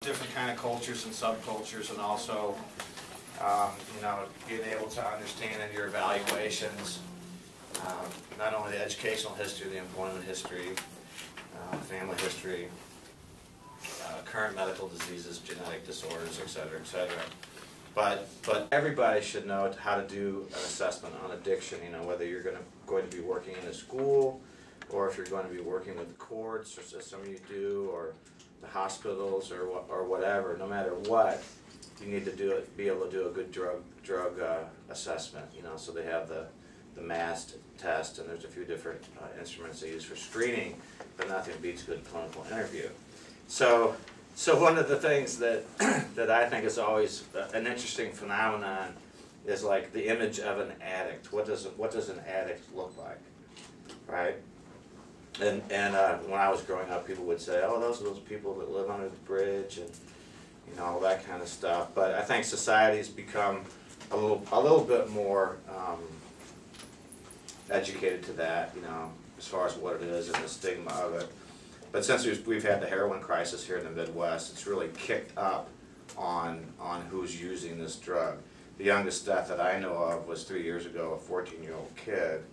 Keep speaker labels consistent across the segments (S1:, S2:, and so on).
S1: different kind of cultures and subcultures, and also being able to understand in your evaluations not only the educational history, the employment history, family history, current medical diseases, genetic disorders, et cetera, et cetera. But everybody should know how to do an assessment on addiction. Whether you're going to be working in a school, or if you're going to be working with the courts, or some of you do, or the hospitals, or whatever. No matter what, you need to be able to do a good drug assessment. So they have the MAST test, and there's a few different instruments they use for screening, but nothing beats a good clinical interview. So one of the things that I think is always an interesting phenomenon is like the image of an addict. What does an addict look like, right? And when I was growing up, people would say, "Oh, those are those people that live under the bridge," and all that kind of stuff. But I think society's become a little bit more educated to that, as far as what it is and the stigma of it. But since we've had the heroin crisis here in the Midwest, it's really kicked up on who's using this drug. The youngest death that I know of was 3 years ago, a 14-year-old kid.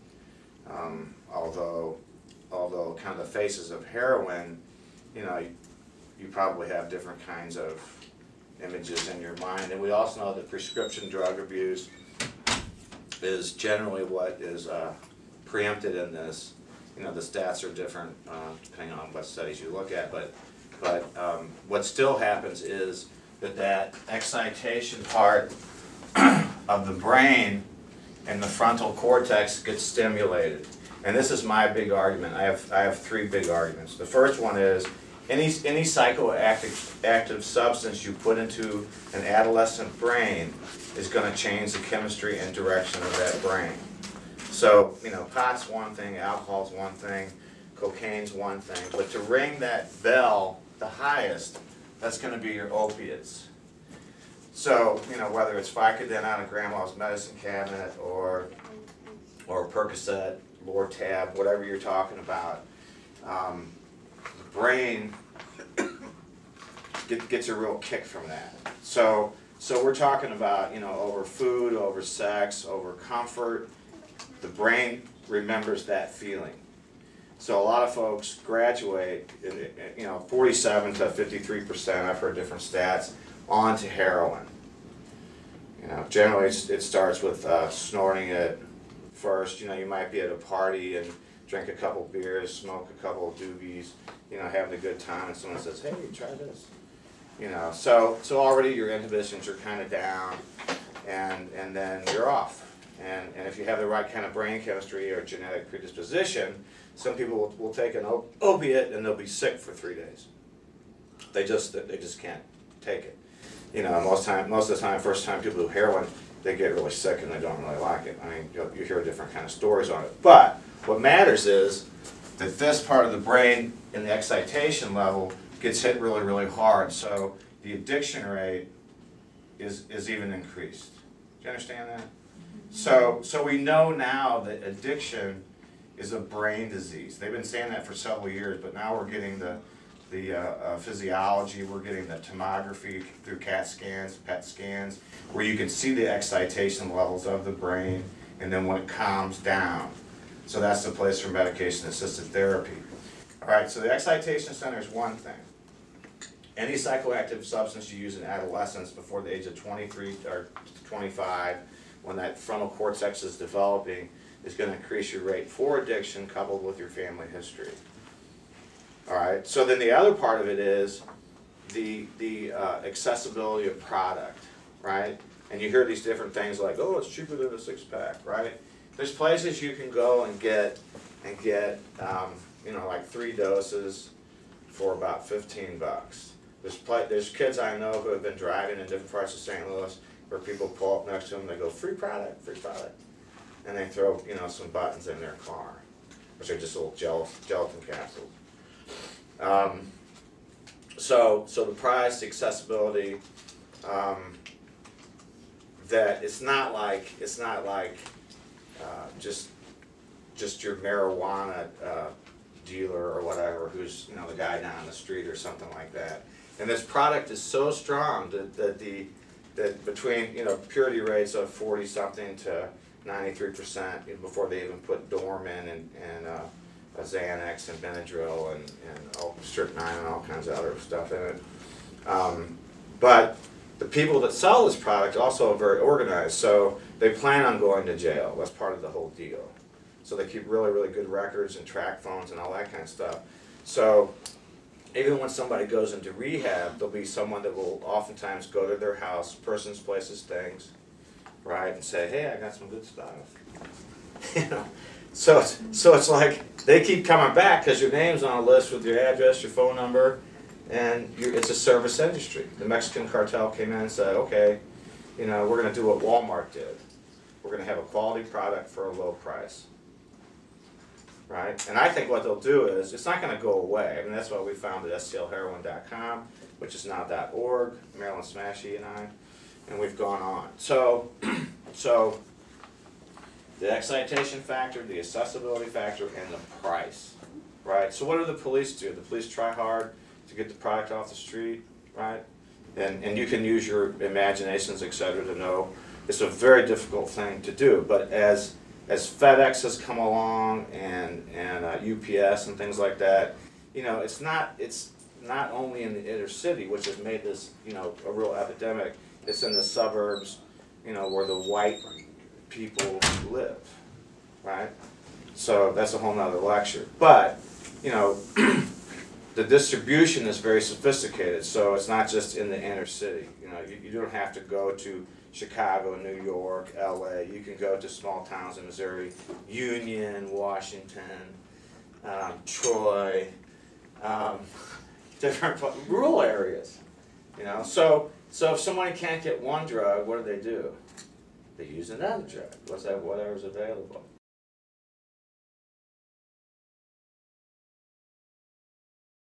S1: Although kind of the faces of heroin, you probably have different kinds of images in your mind. And we also know that prescription drug abuse is generally what is preempted in this. The stats are different depending on what studies you look at, but what still happens is that excitation part of the brain and the frontal cortex gets stimulated. And this is my big argument. I have three big arguments. The first one is any psychoactive substance you put into an adolescent brain is going to change the chemistry and direction of that brain. So, pot's one thing, alcohol's one thing, cocaine's one thing, but to ring that bell the highest, that's going to be your opiates. So, whether it's Vicodin out of grandma's medicine cabinet or Percocet, Lortab, whatever you're talking about, the brain gets a real kick from that. So we're talking about, over food, over sex, over comfort. The brain remembers that feeling. So a lot of folks graduate, 47 to 53%, I've heard different stats, onto heroin. Generally it starts with snorting it first. You might be at a party and drink a couple beers, smoke a couple of doobies, having a good time, and someone says, "Hey, try this." So already your inhibitions are kind of down, and then you're off. And if you have the right kind of brain chemistry or genetic predisposition, some people will take an opiate and they'll be sick for 3 days. They just can't take it. Most of the time, first time people do heroin, they get really sick and they don't really like it. I mean, you hear different kind of stories on it. But what matters is that this part of the brain in the excitation level gets hit really, really hard. So the addiction rate is even increased. Do you understand that? So we know now that addiction is a brain disease. They've been saying that for several years, but now we're getting the physiology, we're getting the tomography through CAT scans, PET scans, where you can see the excitation levels of the brain, and then when it calms down. So that's the place for medication-assisted therapy. All right, so the excitation center is one thing. Any psychoactive substance you use in adolescence before the age of 23 or 25, when that frontal cortex is developing, is going to increase your rate for addiction coupled with your family history. All right, so then the other part of it is the accessibility of product, right? And you hear these different things like, "Oh, it's cheaper than a six-pack," right? There's places you can go and get like 3 doses for about $15. There's kids I know who have been driving in different parts of St. Louis where people pull up next to them, they go, free product, and they throw some buttons in their car, which are just little gelatin capsules. So the price, the accessibility, that it's not like just your marijuana dealer or whatever who's, you know, the guy down the street or something like that. And this product is so strong that between, you know, purity rates of 40 something to 93%, you know, before they even put Dorman and Xanax and Benadryl and strychnine and all kinds of other stuff in it. But the people that sell this product also are very organized, so they plan on going to jail. That's part of the whole deal. So they keep really, really good records and track phones and all that kind of stuff. So even when somebody goes into rehab, there'll be someone that will oftentimes go to their house, persons, places, things, right, and say, hey, I got some good stuff. You know, so it's like they keep coming back because your name's on a list with your address, your phone number, and it's a service industry. The Mexican cartel came in and said, okay, you know, we're going to do what Walmart did. We're going to have a quality product for a low price. Right? And I think what they'll do is, it's not going to go away. I mean, that's why we founded STLheroin.com, which is now .org, Marilyn Smashy and I, and we've gone on. So the excitation factor, the accessibility factor, and the price, right? So what do the police do? The police try hard to get the product off the street, right? And you can use your imaginations, etc., to know it's a very difficult thing to do. But as FedEx has come along and UPS and things like that, you know, it's not only in the inner city, which has made this, you know, a real epidemic. It's in the suburbs, you know, where the white people live, right? So that's a whole nother lecture. But, you know, the distribution is very sophisticated, so it's not just in the inner city. You know, you don't have to go to Chicago, New York, LA. You can go to small towns in Missouri, Union, Washington, Troy, different rural areas. You know, so if somebody can't get one drug, what do? They use another drug. Whatever's available.